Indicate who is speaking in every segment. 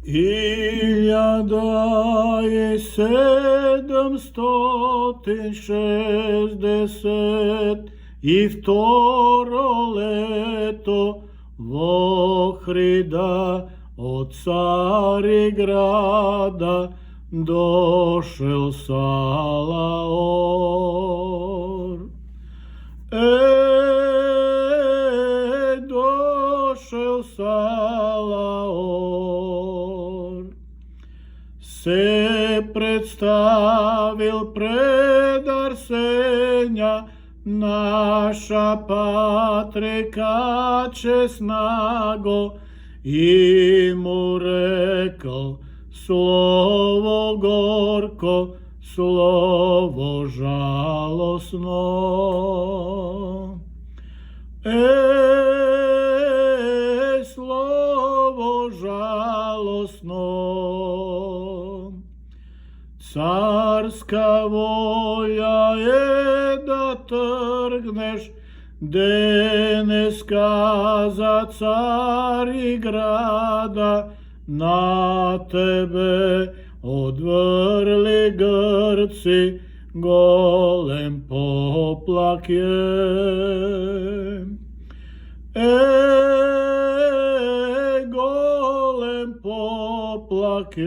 Speaker 1: 1762 лето в Охрида от Цариграда дошел Салаор. Дошел Салаор, се представил пред Арсеня, наша патрика честнаго, и му рекал слово горко, слово жалостно. Слово жалостно. Царска воля да тръгнеш, де не сказа Цариграда, на тебе отвърли гърци, голем поплак е. Голем поплак е.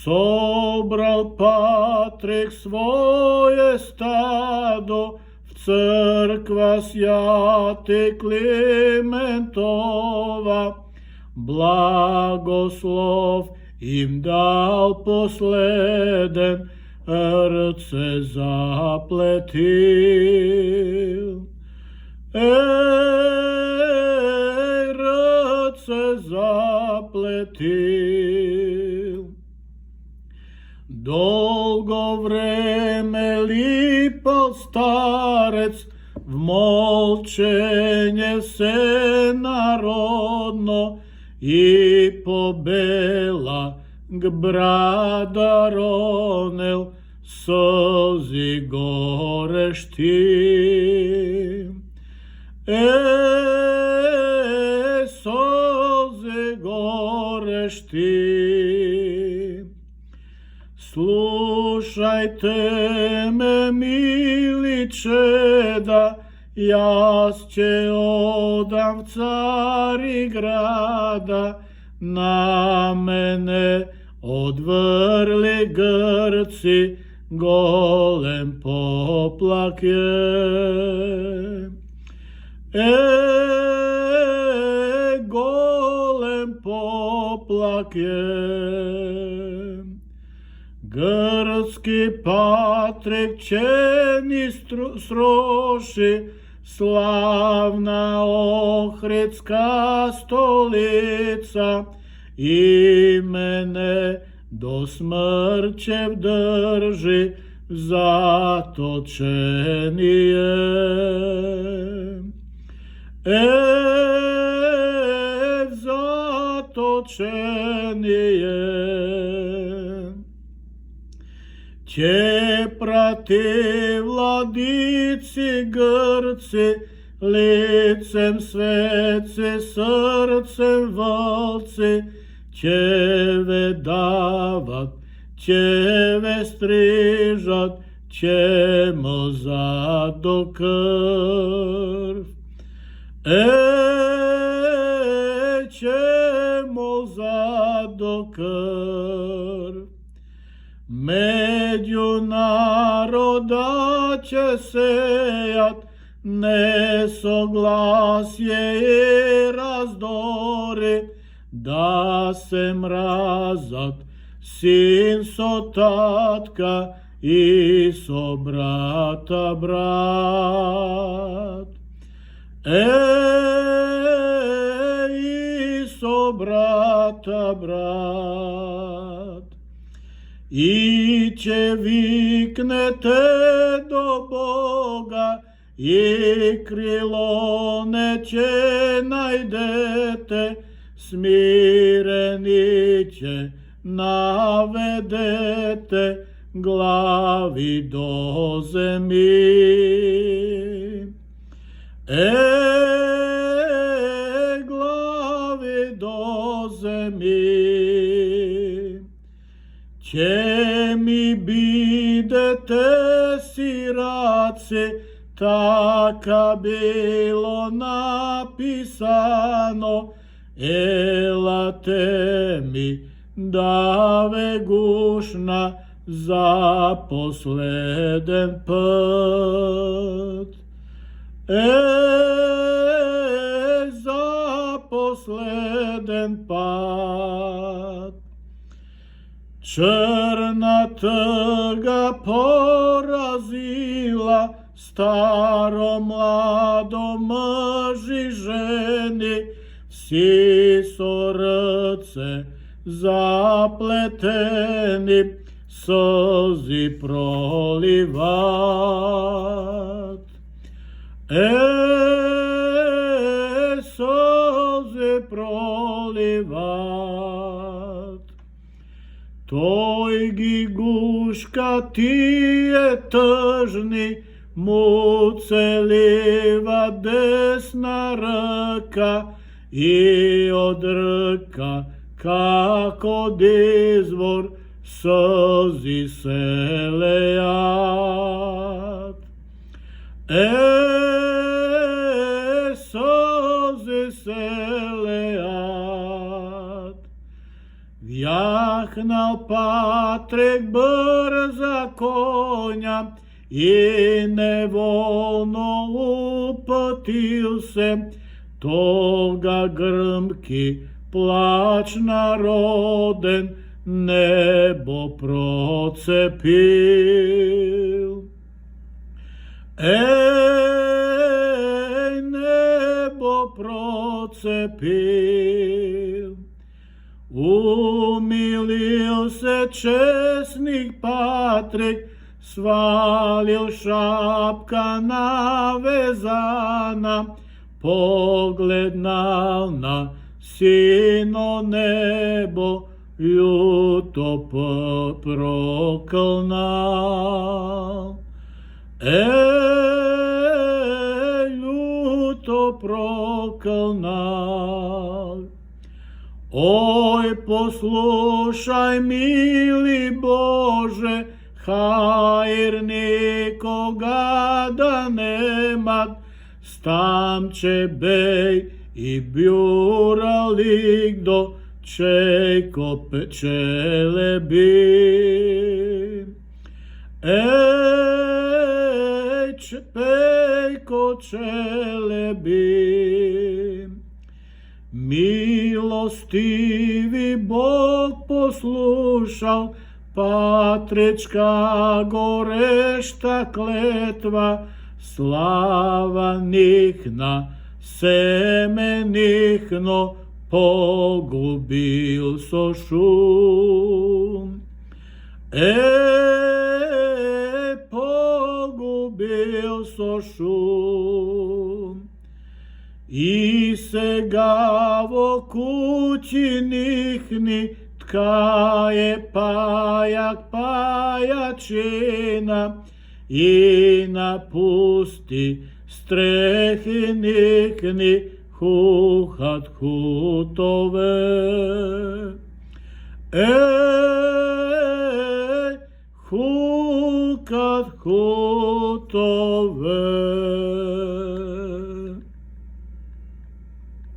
Speaker 1: Собрал Патрик свое стадо в църква святи Климентова, благослов им дал последен, ръце заплетил. Ръце заплетил. Долго време липал старец, в молчение всенародно, и побела к брада ронел сълзи горещи. Сълзи горещи. Слушайте ме, мили чеда, аз че одам в Цариграда, на мене отвърли гърци, голем поплак е. Голем поплак е. Гръцки Патрик, че ни сроши, славна Охридска столица, и мене до смърче държи в заточение. В заточение. Че прати владици гърци, лицем светци, сърцем вълци, че ве дават, че ве стрижат, че мълзат до кръв. Че мълзат до кръв. Медю народа, че сеят несогласие и раздори, да се мразат син со татка и со брата брат. И со брата брат. И че викнете до Бога, и крило нече найдете, смирени че наведете глави до земи. Глави Će mi bidete sirace, taka bilo napisano, elate mi dave gušna za posleden put. Za posleden put. Črna tga porazila staro mlado mži ženi, vsi srce zapleteni, sozi prolivat. Sozi prolivat. Toj giguška ti je tržni, muceliva desna rka i od rka kako dizvor sozi selejat. Sozi selejat. Vjahnal Patrek brza konja i nevolno upotil se, toga grmki plač naroden nebo procepil. Nebo procepil. Umilil se česnik Patrek, svalil šapka navezana, pogled na sino nebo, ljuto proklnal. Ljuto proklnal. Oj, poslušaj, mili Bože, hajr nikoga da nemat, stam će bej i bjuralik do čejko pečele bi. Pejko čele bi. Milostivi Bog poslušal, Patrečka gorešta kletva, slava nihna, seme nihno, pogubil so šum. Pogubil so šum. I sega vo kući nihni, tka je pajak pajačina, i napusti strehi nikni, huhat hutove. Hukat hutove.